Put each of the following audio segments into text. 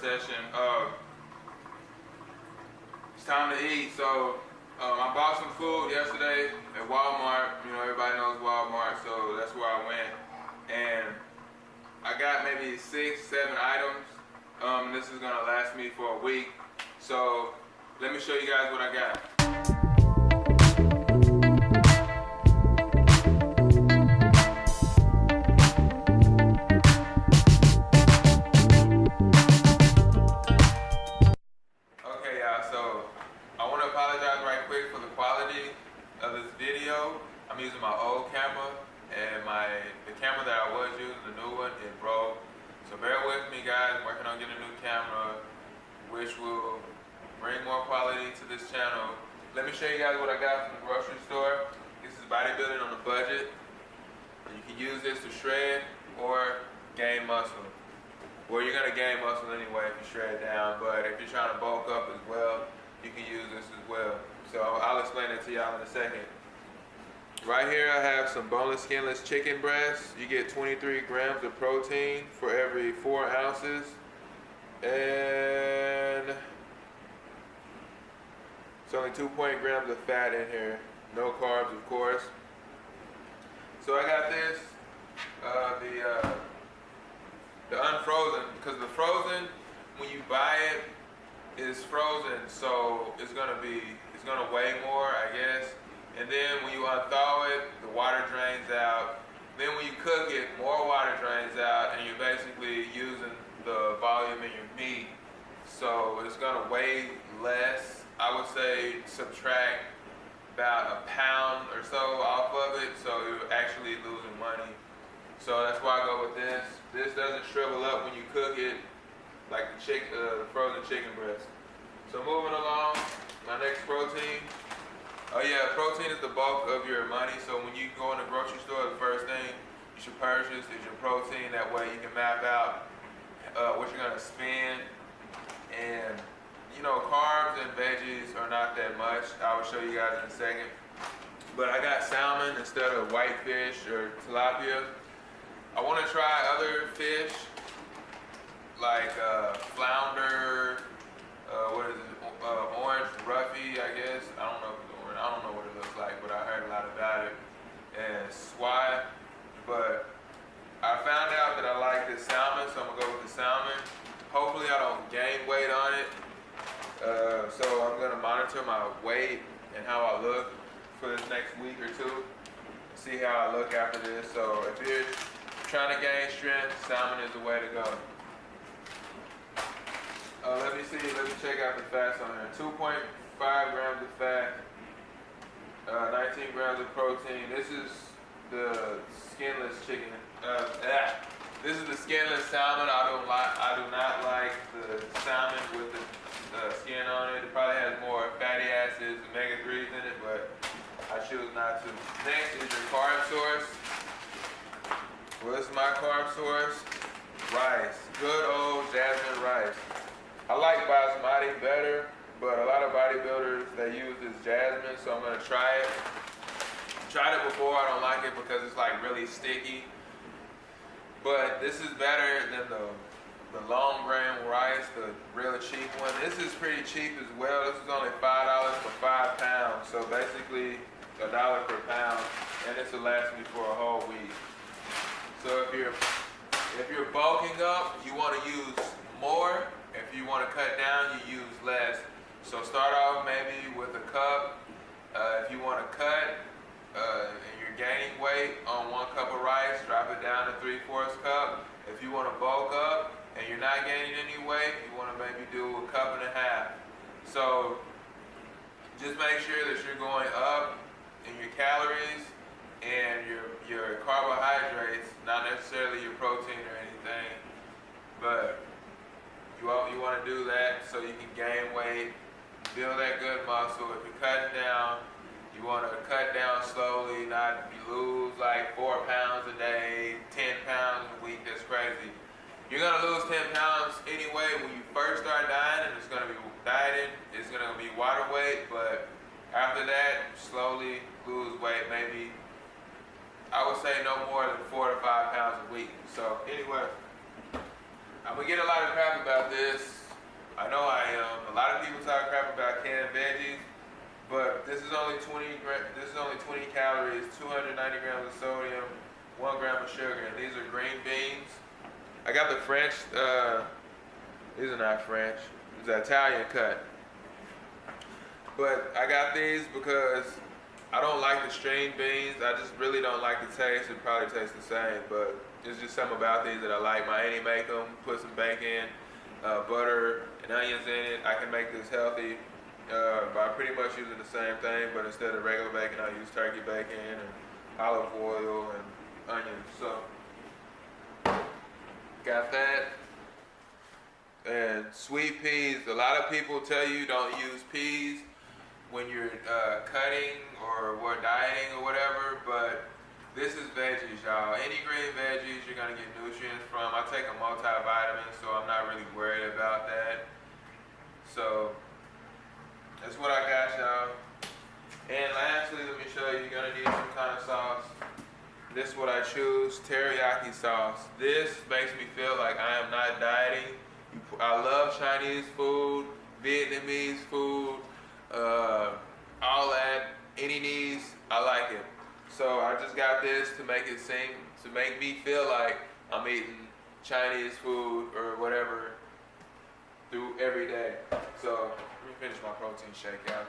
Session. It's time to eat. So I bought some food yesterday at Walmart. You know, everybody knows Walmart, so that's where I went. And I got maybe 6, 7 items. And this is gonna last me for a week. So let me show you guys what I got. I'm using my old camera, and the camera that I was using, the new one, it broke. So bear with me, guys. I'm working on getting a new camera, which will bring more quality to this channel. Let me show you guys what I got from the grocery store. This is bodybuilding on a budget. You can use this to shred or gain muscle. Well, you're gonna gain muscle anyway if you shred down, but if you're trying to bulk up as well, you can use this as well. So I'll explain it to y'all in a second. Right here I have some boneless, skinless chicken breasts. You get 23 grams of protein for every 4 ounces. And it's only 2 grams of fat in here. No carbs, of course. So I got this, the unfrozen, because the frozen, when you buy it, is frozen, so it's gonna weigh more, I guess. And then when you unthaw it, the water drains out. Then when you cook it, more water drains out, and you're basically using the volume in your meat. So it's gonna weigh less. I would say subtract about 1 pound or so off of it, so you're actually losing money. So that's why I go with this. This doesn't shrivel up when you cook it, like the frozen chicken breast. So moving along, my next protein. Oh yeah, protein is the bulk of your money, so when you go in the grocery store, the first thing you should purchase is your protein. That way you can map out what you're gonna spend. And you know, carbs and veggies are not that much. I will show you guys in a second. But I got salmon instead of whitefish or tilapia. I wanna try other fish, like flounder, what is it, orange roughy, I guess. I don't know what it looks like, but I heard a lot about it. And swat, but I found out that I like this salmon, so I'm gonna go with the salmon. Hopefully I don't gain weight on it. So I'm gonna monitor my weight and how I look for this next week or two. See how I look after this. So if you're trying to gain strength, salmon is the way to go. Let me check out the fats on here. 2.5 grams of fat, 19 grams of protein. This is the skinless chicken. This is the skinless salmon. I do not like the salmon with the skin on it. It probably has more fatty acids, omega-3s in it, but I choose not to. Next is your carb source. Well, this is my carb source. Rice. Good old jasmine rice. I like basmati better, but a lot of bodybuilders, they use this jasmine, so I'm gonna try it. Tried it before, I don't like it because it's like really sticky. But this is better than the long grain rice, the real cheap one. This is pretty cheap as well. This is only $5 for 5 pounds. So basically $1 per pound, and this will last me for a whole week. So if you're If you're bulking up, you want to use more. If you want to cut down, you use less. So start off maybe with a cup. If you want to cut and you're gaining weight on 1 cup of rice, drop it down to 3/4 cup. If you want to bulk up and you're not gaining any weight, you want to maybe do 1.5 cups. So just make sure that you're going up in your calories and your carbohydrates, not necessarily your protein or anything, but you want to do that so you can gain weight, build that good muscle. If you're cutting down, you want to cut down slowly, not lose like 4 pounds a day, 10 pounds a week. That's crazy. You're going to lose 10 pounds anyway when you first start dieting. It's going to be water weight, but after that, slowly lose weight, maybe, I would say no more than 4 to 5 pounds a week. So anyway, I'm going to get a lot of crap about this. I know I am. A lot of people talk crap about canned veggies, but this is only 20 calories, 290 grams of sodium, 1 gram of sugar, and these are green beans. I got the French, these are not French, it's an Italian cut. But I got these because I don't like the string beans. I just really don't like the taste. It probably tastes the same, but there's just something about these that I like. My auntie make them, put some bacon, butter, and onions in it. I can make this healthy by pretty much using the same thing, but instead of regular bacon, I use turkey bacon and olive oil and onions. So, got that. And sweet peas. A lot of people tell you don't use peas when you're cutting or dieting or whatever, but this is veggies, y'all. Any green veggies you're gonna get nutrients from. I take a multivitamin, so I'm not really worried about that. So that's what I got, y'all. And lastly, let me show you, you're gonna need some kind of sauce. This is what I choose, teriyaki sauce. This makes me feel like I am not dieting. I love Chinese food, Vietnamese food, all that, any needs, I like it. So I just got this to make me feel like I'm eating Chinese food or whatever through every day. So let me finish my protein shake, y'all.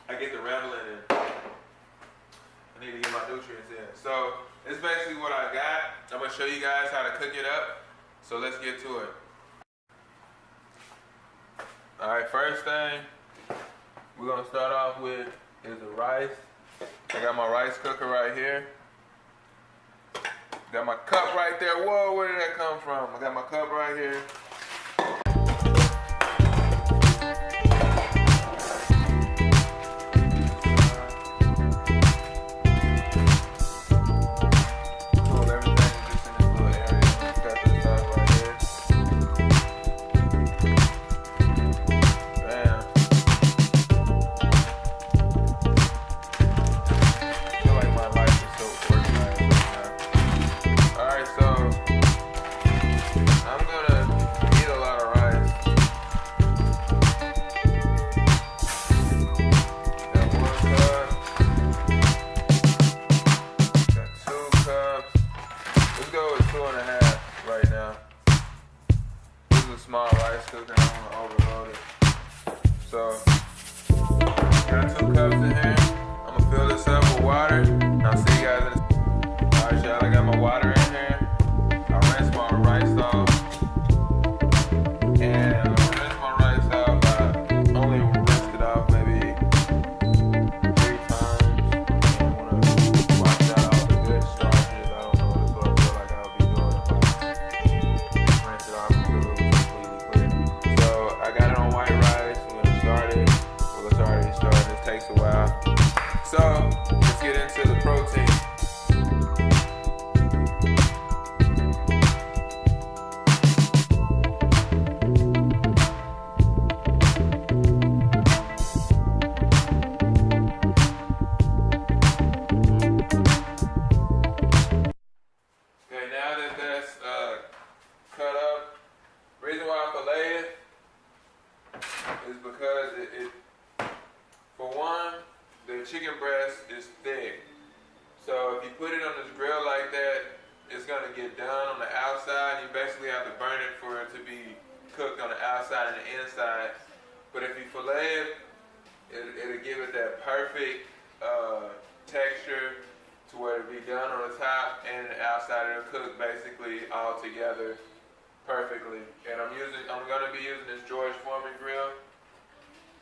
I get the rambling and I need to get my nutrients in. So this is basically what I got. I'm gonna show you guys how to cook it up. So let's get to it. All right, first thing we're gonna start off with is the rice. I got my rice cooker right here. Got my cup right there. Whoa, where did that come from? I got my cup right here. Small rice cooker, I don't want to overload it. So, got 2 cups in here. I'm gonna fill this up with water. I'll see you guys in a second. Alright, y'all, I got my water in here. I rinse my rice off. And I'm gonna rinse my rice off. I only rinsed it off maybe 3 times. I want to wash out all the good starches. I don't know, that's what I feel like I'll be doing if I rinse it off and do it. I got it on white rice. We're gonna start it. Well, it's already started. It takes a while. So let's get into the grill like that, it's gonna get done on the outside. You basically have to burn it for it to be cooked on the outside and the inside. But if you fillet it'll give it that perfect texture to where it'll be done on the top and the outside. It'll cook basically all together perfectly. And I'm gonna be using this George Foreman grill.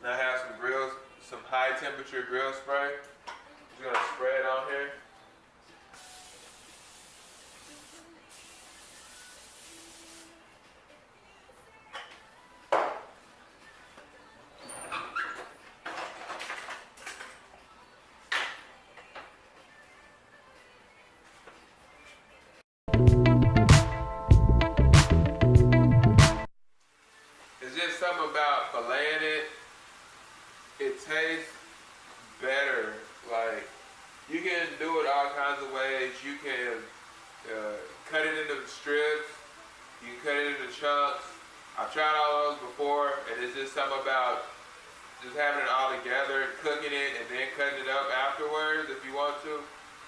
And I have some high temperature grill spray. I'm just gonna spray it on here. It's just something about filleting it. It tastes better. Like, you can do it all kinds of ways. You can cut it into strips. You can cut it into chunks. I've tried all those before, and it's just something about just having it all together, cooking it, and then cutting it up afterwards if you want to.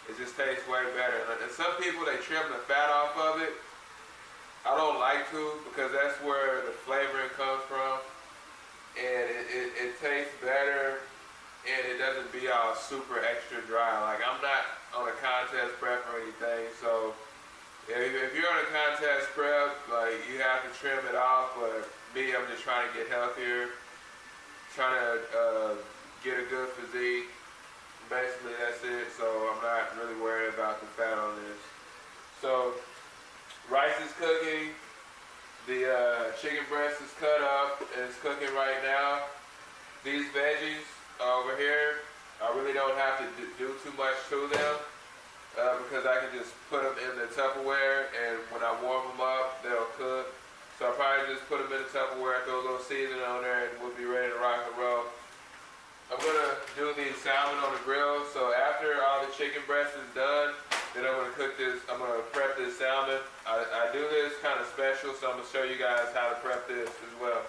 It just tastes way better. And some people, they trim the fat off of it. I don't like to, because that's where the flavoring comes from, and it tastes better, and it doesn't be all super extra dry. Like, I'm not on a contest prep or anything, so if you're on a contest prep, like, you have to trim it off. But me, I'm just trying to get healthier, trying to get a good physique. Basically, that's it. So I'm not really worried about the fat on this. So rice is cooking. The chicken breast is cut up and it's cooking right now. These veggies over here, I really don't have to do too much to them because I can just put them in the Tupperware, and when I warm them up, they'll cook. So I'll probably just put them in the Tupperware, throw a little seasoning on there, and we'll be ready to rock and roll. I'm gonna do the salmon on the grill. So after all the chicken breast is done, then I'm gonna cook this. I'm gonna prep this salmon. I do this kind of special, so I'm gonna show you guys how to prep this as well.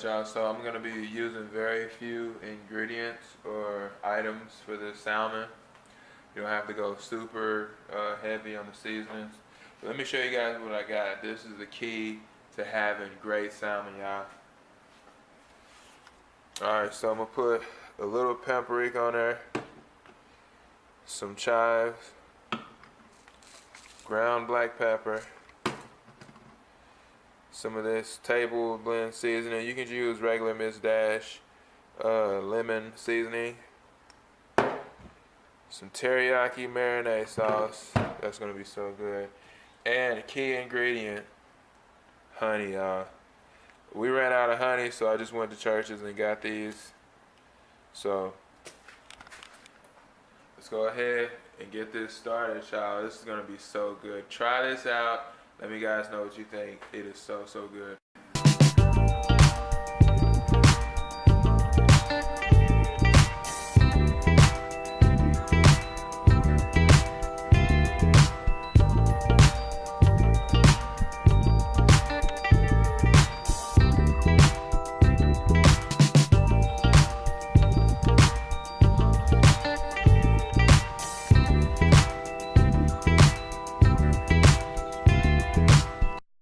Y'all, so I'm gonna be using very few ingredients or items for this salmon. You don't have to go super heavy on the seasonings. But let me show you guys what I got. This is the key to having great salmon, y'all. Alright, so I'm gonna put a little paprika on there, some chives, ground black pepper, some of this table blend seasoning. You can use regular Miss Dash lemon seasoning, some teriyaki marinade sauce. That's gonna be so good. And a key ingredient, honey, y'all. We ran out of honey, so I just went to Church's and got these. So let's go ahead and get this started, y'all. This is gonna be so good. Try this out. Let me guys know what you think. It is so good.